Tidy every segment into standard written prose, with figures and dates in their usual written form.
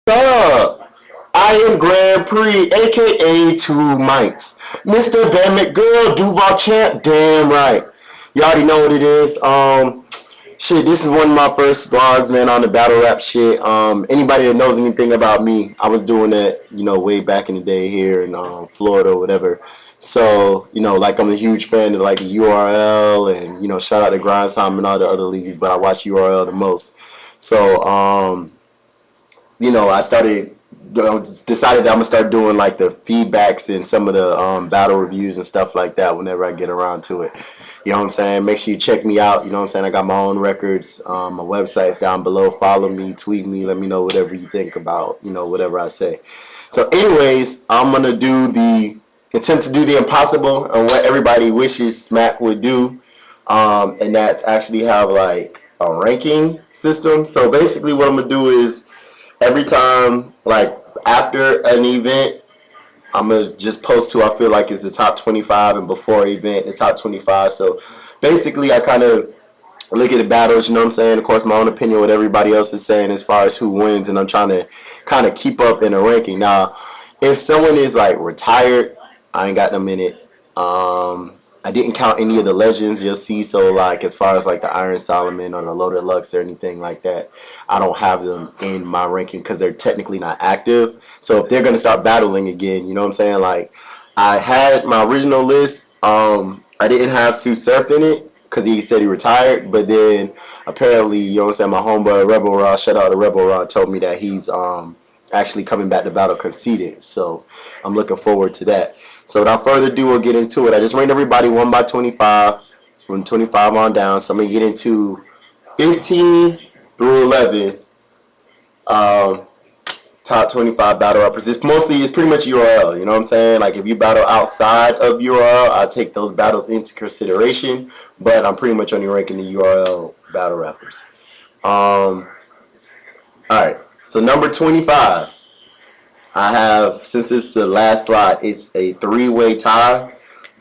Up? I am Grand Prix, aka Two Mics, Mr. Bam McGill, Duval Champ. Damn right. You already know what it is. Shit, this is one of my first vlogs, man, on the battle rap shit. Anybody that knows anything about me, I was doing that, way back in the day here in Florida or whatever. So, like I'm a huge fan of like the URL and, shout out to Grindtime and all the other leagues, but I watch URL the most. So, I started decided that I'm gonna start doing like the feedbacks and some of the battle reviews and stuff like that whenever I get around to it. You know what I'm saying? Make sure you check me out. You know what I'm saying? I got my own records. My website's down below. Follow me, tweet me, let me know whatever you think about, whatever I say. So anyways, I'm gonna attempt to do the impossible and what everybody wishes Smack would do. And that's actually have like a ranking system. So basically what I'm gonna do is every time, like after an event, I'm gonna just post who I feel like is the top 25, and before an event, the top 25. So basically, I kind of look at the battles, you know what I'm saying? Of course, my own opinion, what everybody else is saying as far as who wins, and I'm trying to kind of keep up in the ranking. Now, if someone is like retired, I ain't got them in it. I didn't count any of the legends, you'll see. So like as far as like the Iron Solomon or the Loaded Lux or anything like that, I don't have them in my ranking because they're technically not active. So if they're gonna start battling again, you know what I'm saying? Like I had my original list. I didn't have Sue Surf in it because he said he retired, but then apparently, you know what I'm saying, my homeboy Rebel Raw, shout out to Rebel Raw, told me that he's actually coming back to battle Conceited. So I'm looking forward to that. So without further ado, we'll get into it. I just ranked everybody 1 by 25, from 25 on down. So I'm going to get into 15 through 11 top 25 battle rappers. It's pretty much URL, you know what I'm saying? Like if you battle outside of URL, I'll take those battles into consideration, but I'm pretty much only ranking the URL battle rappers. Alright, so number 25. I have, since it's the last slot, it's a three-way tie.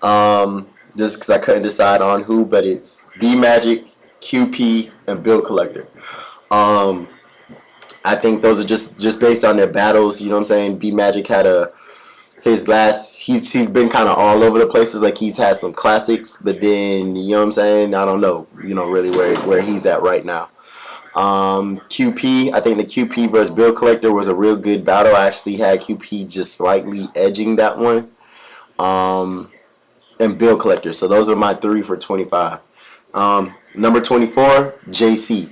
Just because I couldn't decide on who, but it's B Magic, QP, and Bill Collector. I think those are just based on their battles. You know what I'm saying? B Magic had he's been kind of all over the places. Like he's had some classics, but then you know what I'm saying? I don't know. Really where he's at right now. QP, I think the QP versus Bill Collector was a real good battle. I actually had QP just slightly edging that one. And Bill Collector. So those are my three for 25. Number 24, JC.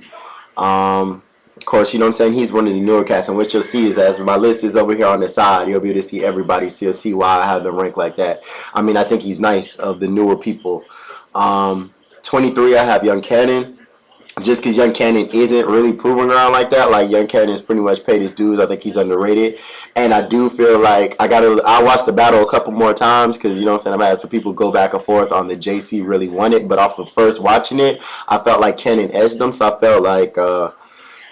Of course, you know what I'm saying? He's one of the newer cats. And what you'll see is as my list is over here on the side, you'll be able to see everybody. So you'll see why I have them ranked like that. I mean, I think he's nice of the newer people. 23, I have Young Kannon. Just because Young Kannon isn't really proving around like that, like Young Cannon's pretty much paid his dues. I think he's underrated, and I do feel like I watched the battle a couple more times because you know what I'm saying, I've had some people go back and forth on the JC really won it, but off of first watching it, I felt like Kannon edged him, so I felt like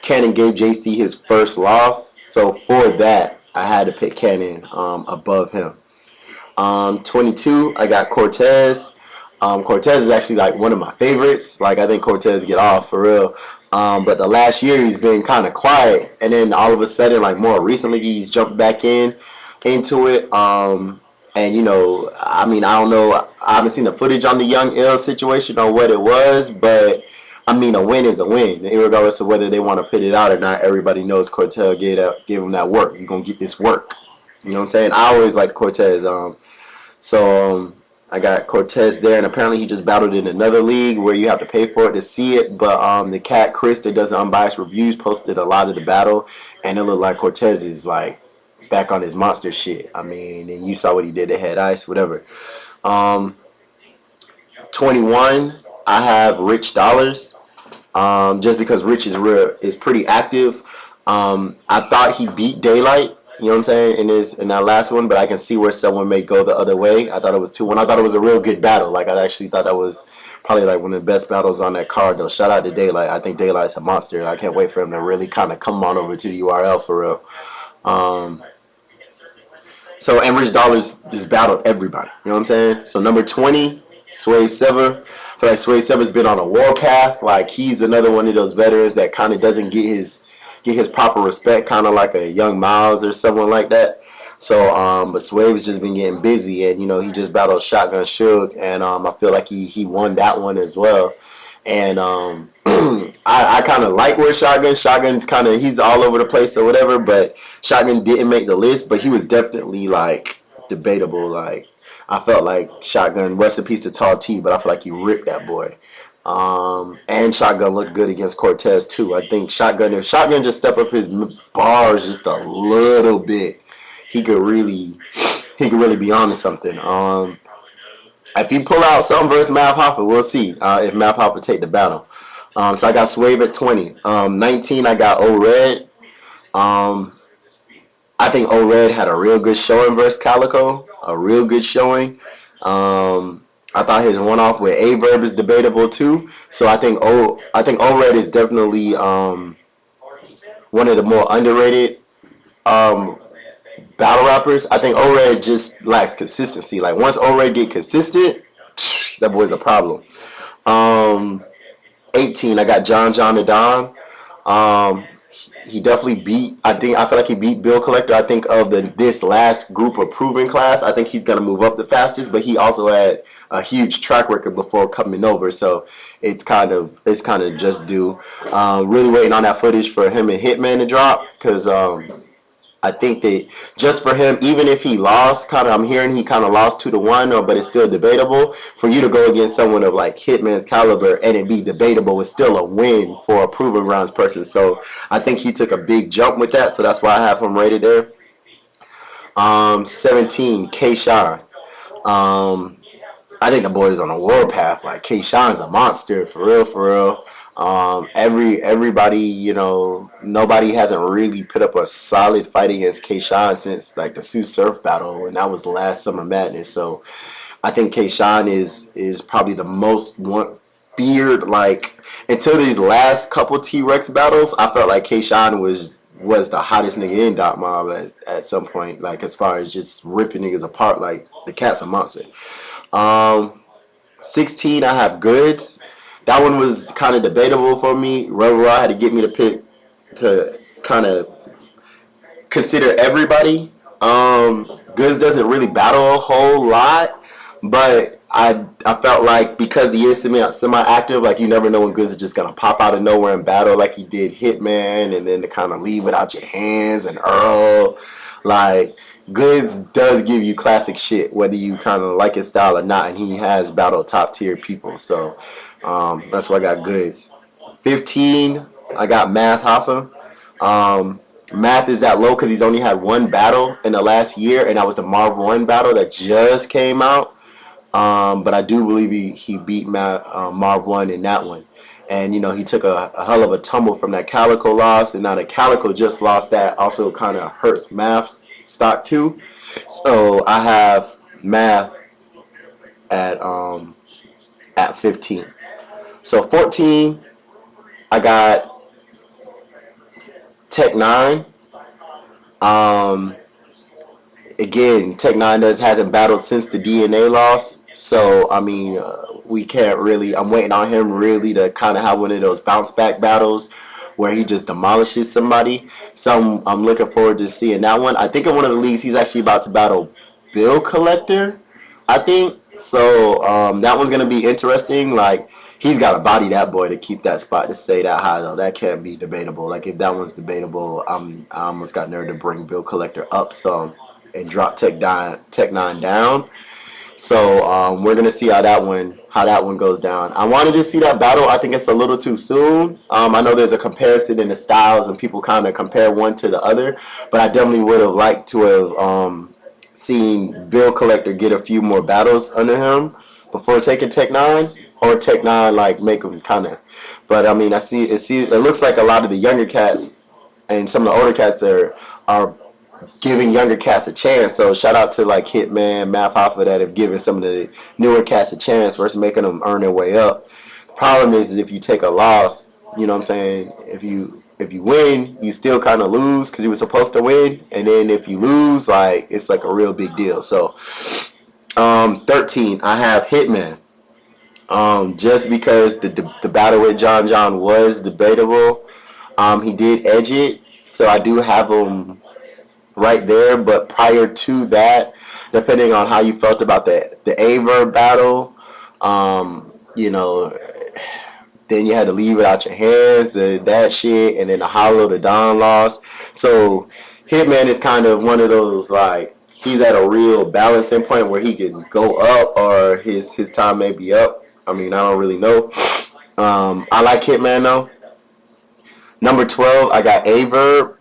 Kannon gave JC his first loss. So for that, I had to pick Kannon above him. 22, I got Cortez. Cortez is actually like one of my favorites. Like I think Cortez get off for real. But the last year he's been kind of quiet, and then all of a sudden, like more recently, he's jumped back into it. And I mean, I don't know. I haven't seen the footage on the Young Ill situation or what it was, but I mean, a win is a win, regardless of whether they want to put it out or not. Everybody knows Cortez gave him that work. You're gonna get this work. You know what I'm saying? I always like Cortez. I got Cortez there, and apparently he just battled in another league where you have to pay for it to see it. But the cat Chris that does the unbiased reviews posted a lot of the battle, and it looked like Cortez is like back on his monster shit. I mean, and you saw what he did to Head Ice, whatever. 21, I have Rich Dollars, just because Rich is pretty active. I thought he beat Daylight. You know what I'm saying? In that last one, but I can see where someone may go the other way. I thought it was 2-1. I thought it was a real good battle. Like I actually thought that was probably like one of the best battles on that card. Though, shout out to Daylight. I think Daylight's a monster. I can't wait for him to really kind of come on over to the URL for real. So Rich Dollars just battled everybody. You know what I'm saying? So number 20, SUEVE. I feel like SUEVE's been on a warpath. Like he's another one of those veterans that kind of doesn't get his get his proper respect, kind of like a Young Miles or someone like that. So, but SUEVE's just been getting busy, and you know he just battled Shotgun Suge, and I feel like he won that one as well. And I kind of like where Shotgun's kind of, he's all over the place or whatever, but Shotgun didn't make the list, but he was definitely like debatable. Like I felt like Shotgun, rest in peace to Tall T, but I feel like he ripped that boy. And Shotgun looked good against Cortez too. I think Shotgun, if Shotgun just step up his bars just a little bit, he could really be on to something. If you pull out something versus Math Hoffa, we'll see if Math Hoffa take the battle. So I got SUEVE at 20. 19, I got O-Red. I think O-Red had a real good showing versus CALICOE. A real good showing. I thought his one-off with A-Verb is debatable too. So I think O-Red is definitely one of the more underrated battle rappers. I think O-Red just lacks consistency. Like once O-Red get consistent, that boy's a problem. 18, I got John the Don. He definitely beat. I feel like he beat Bill Collector. I think of this last group of proven class, I think he's gonna move up the fastest. But he also had a huge track record before coming over, so it's kind of just due. Really waiting on that footage for him and Hitman to drop, because I think that just for him, even if he lost, I'm hearing he kind of lost 2-1, but it's still debatable. For you to go against someone of like Hitman's caliber and it be debatable is still a win for a proven rounds person. So I think he took a big jump with that. So that's why I have him rated there. 17, K-Shine. I think the boy is on a world path. Like K-Shine's a monster for real. Everybody, you know, nobody hasn't really put up a solid fight against K-Shine since like the Sue Surf battle, and that was the last Summer Madness. So I think K-Shine is probably the most feared. Like until these last couple T-Rex battles, I felt like K-Shine was the hottest nigga in Dot Mob at some point. Like as far as just ripping niggas apart, like the cat's a monster. 16, I have GOODZ. That one was kind of debatable for me. Rubber had to get me to pick to kind of consider everybody. GOODZ doesn't really battle a whole lot, but I felt like because he is semi-active, like you never know when GOODZ is just gonna pop out of nowhere and battle like he did Hitman, and then to kind of leave it out your hands and Earl. Like GOODZ does give you classic shit, whether you kind of like his style or not, and he has battled top tier people. So that's why I got GOODZ. 15, I got Math Hoffa. Math is that low because he's only had one battle in the last year, and that was the Marv 1 battle that just came out. But I do believe he beat Marv 1 in that one. And, you know, he took a hell of a tumble from that CALICOE loss, and now that CALICOE just lost, that also kind of hurts Math's stock too. So I have Math at 15. So 14, I got Tech 9. Again, Tech 9 hasn't battled since the DNA loss. So, I mean, we can't really, I'm waiting on him really to kind of have one of those bounce back battles where he just demolishes somebody. So I'm looking forward to seeing that one. I think in one of the leagues he's actually about to battle Bill Collector, I think. So that one's going to be interesting. Like, he's got to body that boy to keep that spot to stay that high, though. That can't be debatable. Like, if that one's debatable, I almost got nerve to bring Bill Collector up some and drop Tech 9 down. So we're gonna see how that one goes down. I wanted to see that battle. I think it's a little too soon. I know there's a comparison in the styles and people kind of compare one to the other, but I definitely would have liked to have seen Bill Collector get a few more battles under him before taking Tech 9, or Tech 9 like make him kind of. But I mean, it looks like a lot of the younger cats and some of the older cats are giving younger cats a chance. So shout out to like Hitman, Math Hoffa that have given some of the newer cats a chance versus making them earn their way up. The problem is if you take a loss, you know what I'm saying, if you win, you still kind of lose because you were supposed to win, and then if you lose, like it's like a real big deal. So 13, I have Hitman. Just because the battle with John was debatable. He did edge it, so I do have him right there. But prior to that, depending on how you felt about the AVERB battle, you know, then you had to leave it out your hands, that shit, and then the Hollow, the Don loss. So Hitman is kind of one of those, like, he's at a real balancing point where he can go up or his time may be up. I mean, I don't really know. I like Hitman though. Number 12, I got AVERB.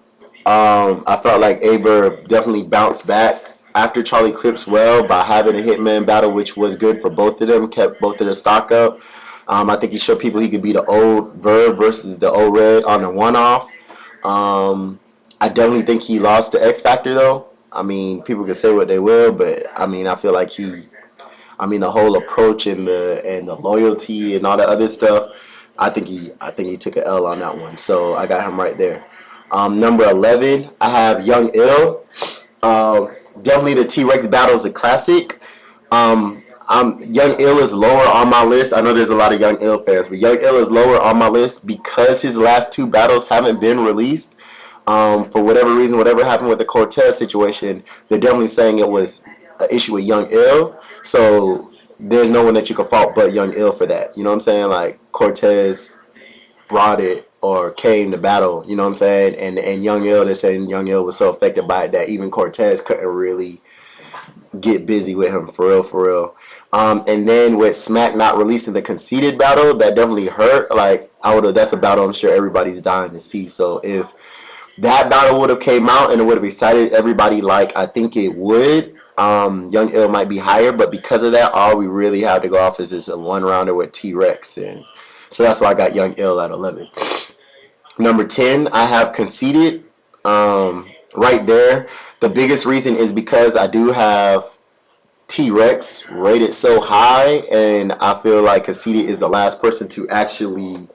I felt like AVERB definitely bounced back after Charlie Clips well by having a Hitman battle, which was good for both of them, kept both of their stock up. I think he showed people he could be the old VERB versus the old Red on the one-off. I definitely think he lost the X Factor though. I mean, people can say what they will, but I mean, I feel like the whole approach and the loyalty and all the other stuff. I think he took an L on that one. So I got him right there. Number 11, I have Young Ill. Definitely the T-Rex battle is a classic. Young Ill is lower on my list. I know there's a lot of Young Ill fans, but Young Ill is lower on my list because his last two battles haven't been released. For whatever reason, whatever happened with the Cortez situation, they're definitely saying it was an issue with Young Ill. So there's no one that you can fault but Young Ill for that. You know what I'm saying? Like, Cortez brought it or came to battle, you know what I'm saying? And Young Ill, they're saying Young Ill was so affected by it that even Cortez couldn't really get busy with him for real, for real. And then with Smack not releasing the conceded battle, that definitely hurt. Like, that's a battle I'm sure everybody's dying to see. So if that battle would have came out and it would have excited everybody like I think it would, Young Ill might be higher, but because of that, all we really have to go off is this a one-rounder with T-Rex. And so that's why I got Young Ill at 11. Number 10, I have Conceited right there. The biggest reason is because I do have T-Rex rated so high, and I feel like Conceited is the last person to actually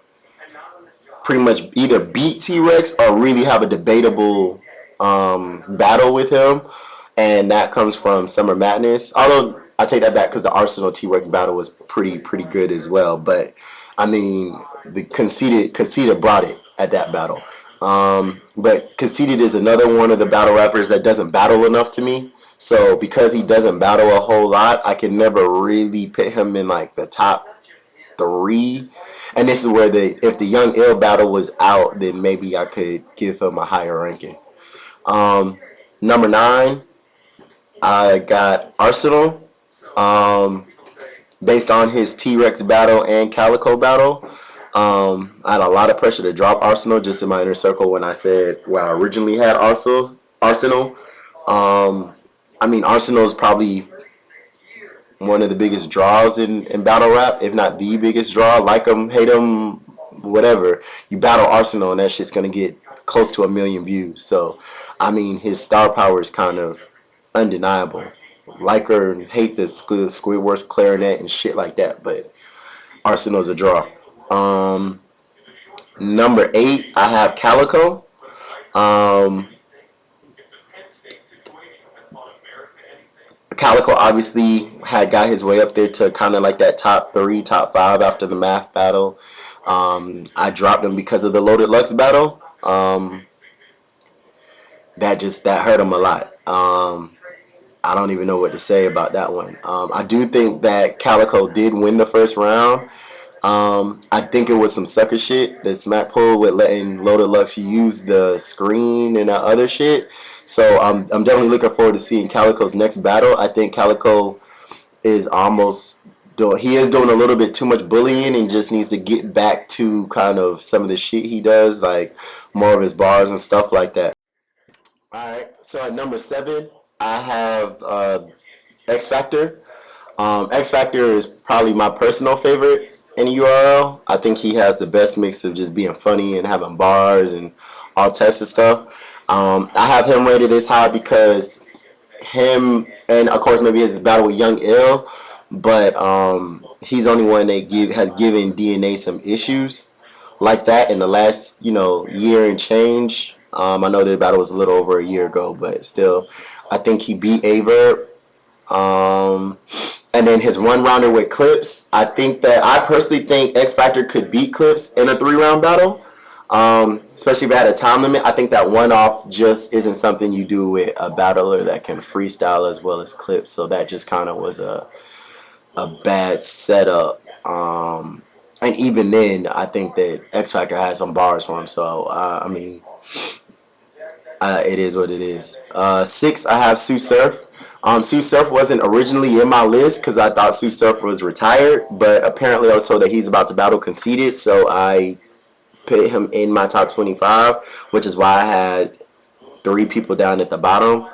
pretty much either beat T-Rex or really have a debatable battle with him, and that comes from Summer Madness. Although I take that back because the Arsenal T-Rex battle was pretty good as well. But I mean, the Conceited brought it at that battle. But Conceited is another one of the battle rappers that doesn't battle enough to me. So because he doesn't battle a whole lot, I can never really put him in like the top 3. And this is where if the Young Ill battle was out, then maybe I could give him a higher ranking. Number 9, I got Arsenal. Based on his T-Rex battle and CALICOE battle, I had a lot of pressure to drop Arsenal just in my inner circle when I said where I originally had Arsenal. I mean, Arsenal is probably one of the biggest draws in battle rap, if not the biggest draw. Like him, hate him, whatever. You battle Arsenal and that shit's going to get close to 1 million views. So, I mean, his star power is kind of undeniable. Like her and hate the Squidward's clarinet and shit like that, but Arsenal's a draw. Number 8, I have CALICOE. CALICOE obviously had got his way up there to kind of like that top 3, top 5 after the math battle. I dropped him because of the Loaded Lux battle. That hurt him a lot. I don't even know what to say about that one. I do think that CALICOE did win the first round. I think it was some sucker shit that Smack pulled with letting Loaded Lux use the screen and that other shit. So I'm definitely looking forward to seeing CALICOE's next battle. I think CALICOE is doing a little bit too much bullying and just needs to get back to kind of some of the shit he does, like more of his bars and stuff like that. Alright, so at number 7, I have X Factor. X Factor is probably my personal favorite in URL. I think he has the best mix of just being funny and having bars and all types of stuff. I have him rated this high because him, and of course maybe his battle with Young Ill, but he's the only one that has given DNA some issues like that in the last year and change. I know the battle was a little over a year ago, but still, I think he beat AVERB. And then his one-rounder with CLIPSE, I personally think X Factor could beat CLIPSE in a 3-round battle. Especially if it had a time limit. I think that one off just isn't something you do with a battler that can freestyle as well as clips. So that just kind of was a bad setup. And even then, I think that X Factor had some bars for him. So I mean, it is what it is. 6, I have Sue Surf. Sue Surf wasn't originally in my list because I thought Sue Surf was retired, but apparently I was told that he's about to battle Conceited, so I put him in my top 25, which is why I had 3 people down at the bottom.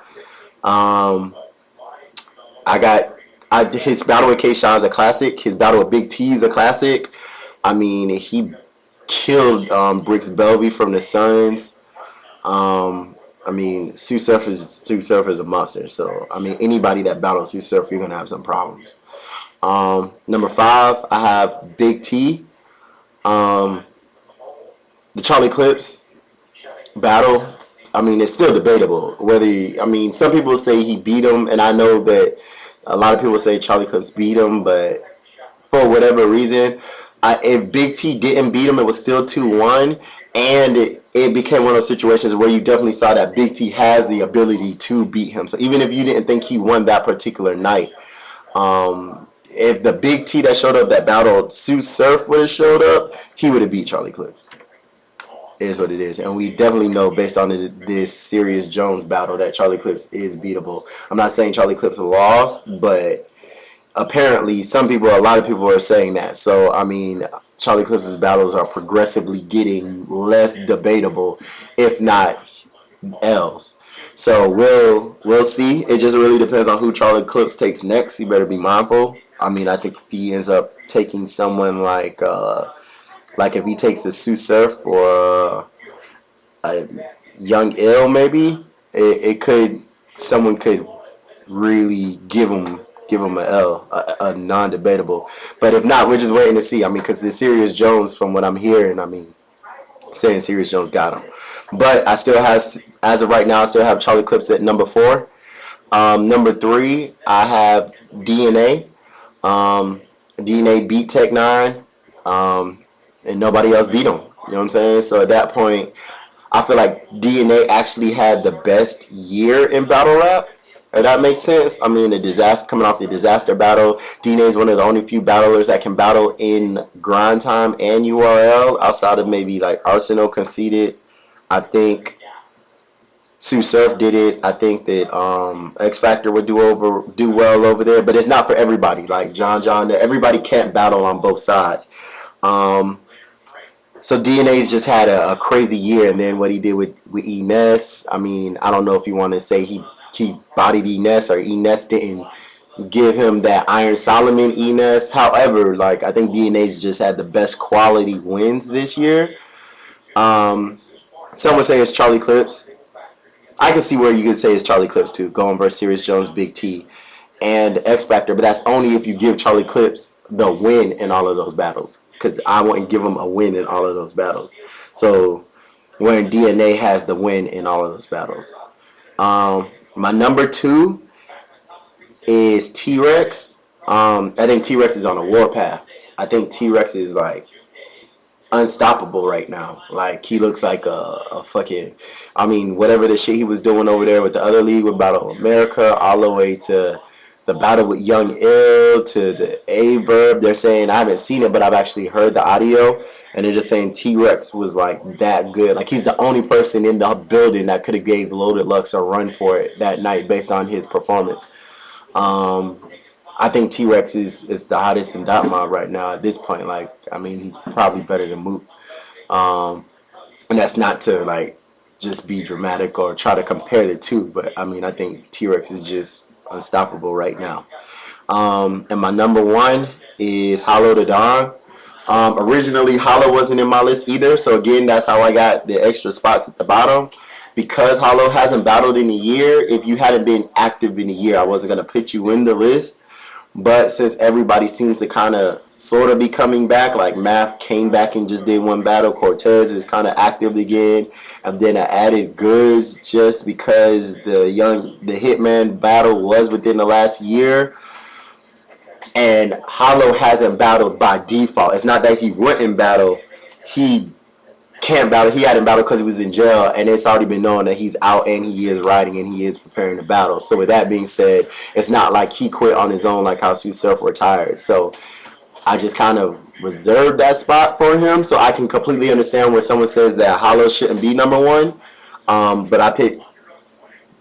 His battle with K-Shine is a classic. His battle with Big T is a classic. I mean, he killed Bricks Belvy from the Suns. I mean, Sue Surf is a monster. So I mean, anybody that battles Sue Surf, you're gonna have some problems. Number 5, I have Big T. The Charlie Clips battle. I mean, it's still debatable whether I mean, some people say he beat him, and I know that a lot of people say Charlie Clips beat him, but for whatever reason, if Big T didn't beat him, it was still 2-1, and it became one of those situations where you definitely saw that Big T has the ability to beat him. So even if you didn't think he won that particular night, if the Big T that showed up that battled Sue Surf would have showed up, he would have beat Charlie Clips. It is what it is, and we definitely know based on this Serious Jones battle that Charlie Clips is beatable. I'm not saying Charlie Clips lost, but apparently a lot of people are saying that. So I mean, Charlie Clips' battles are progressively getting less debatable, if not else. So we'll see. It just really depends on who Charlie Clips takes next. He better be mindful. I mean, I think if he ends up taking someone like if he takes a Sue Surf or a Young Ill, maybe someone could really give him an L, a non-debatable. But if not, we're just waiting to see. I mean, because the Serious Jones, from what I'm hearing, I mean, saying Serious Jones got him. But I still have, as of right now, I still have Charlie Clips at number 4. Number 3, I have DNA. DNA beat Tech 9, and nobody else beat him. You know what I'm saying? So at that point, I feel like DNA actually had the best year in battle rap. If that makes sense. I mean, coming off the disaster battle, DNA is one of the only few battlers that can battle in grind time and URL outside of maybe like Arsenal Conceited. I think Sue Surf did it. I think that X Factor would do well over there, but it's not for everybody. Like John, everybody can't battle on both sides. So DNA's just had a crazy year, and then what he did with E-Ness, I mean, I don't know if you want to say he bodied E-Ness or E-Ness didn't give him that Iron Solomon E-Ness. However, like, I think DNA's just had the best quality wins this year. Some would say it's Charlie Clips. I can see where you could say it's Charlie Clips too, going versus Serious Jones, Big T, and X Factor, but that's only if you give Charlie Clips the win in all of those battles. Because I wouldn't give him a win in all of those battles. So, when DNA has the win in all of those battles. My number 2 is T-Rex. I think T-Rex is on a warpath. I think T-Rex is like unstoppable right now. Like, he looks like a fucking, I mean, whatever the shit he was doing over there with the other league with Battle of America, all the way to the battle with Young Ill, to the VERB. They're saying, I haven't seen it, but I've actually heard the audio, and they're just saying T-Rex was like that good. Like, he's the only person in the building that could have gave Loaded Lux a run for it that night based on his performance. I think T-Rex is the hottest in Dot Mob right now at this point. Like, I mean, he's probably better than Moot. And that's not to, like, just be dramatic or try to compare the two, but, I mean, I think T-Rex is just unstoppable right now. And my number 1 is Hollow the Dawn. Originally, Hollow wasn't in my list either, so again, that's how I got the extra spots at the bottom. Because Hollow hasn't battled in a year, if you hadn't been active in a year, I wasn't going to put you in the list. But since everybody seems to kind of sort of be coming back, like Math came back and just did one battle, Cortez is kind of active again, and then I added GOODZ just because the Hitman battle was within the last year, and Hollow hasn't battled by default. It's not that he wouldn't battle, he can't battle. He hadn't battled because he was in jail, and it's already been known that he's out and he is riding and he is preparing to battle. So with that being said, it's not like he quit on his own like how Sue Surf retired. So I just kind of reserved that spot for him, so I can completely understand where someone says that Hollow shouldn't be #1. But I picked.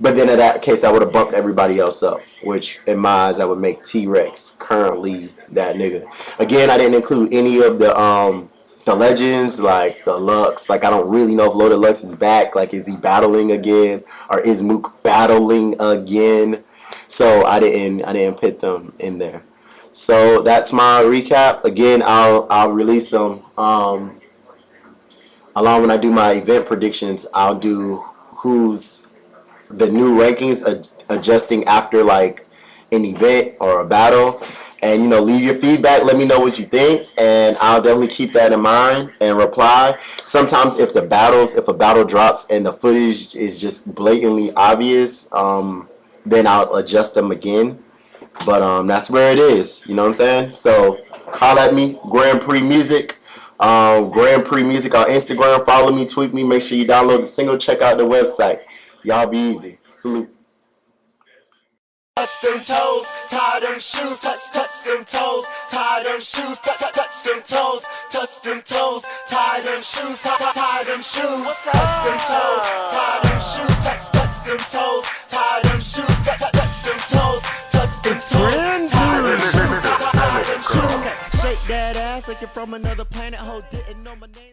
But then in that case, I would have bumped everybody else up, which in my eyes, I would make T-Rex currently that nigga. Again, I didn't include any of the legends, like the Lux. Like, I don't really know if Loaded Lux is back. Like, is he battling again, or is Mook battling again? So I didn't put them in there. So that's my recap. Again, I'll release them along when I do my event predictions. I'll do who's the new rankings adjusting after like an event or a battle, and you know, leave your feedback, let me know what you think, and I'll definitely keep that in mind and reply. Sometimes if a battle drops and the footage is just blatantly obvious, then I'll adjust them again, but that's where it is, you know what I'm saying? So holla at me, Grand Prix Music. Grand Prix Music on Instagram. Follow me, tweet me, make sure you download the single, check out the website. Y'all be easy. Salute. Touch them toes, tie them shoes, touch them toes, tie them shoes, touch them toes, touch them toes, tie them shoes, tie them shoes, touch them toes, tie them shoes, touch them toes, tie them shoes, touch them toes, touch them toes, tie them shoes, tie them shoes. Shake that ass like you're from another planet, ho, didn't know my name.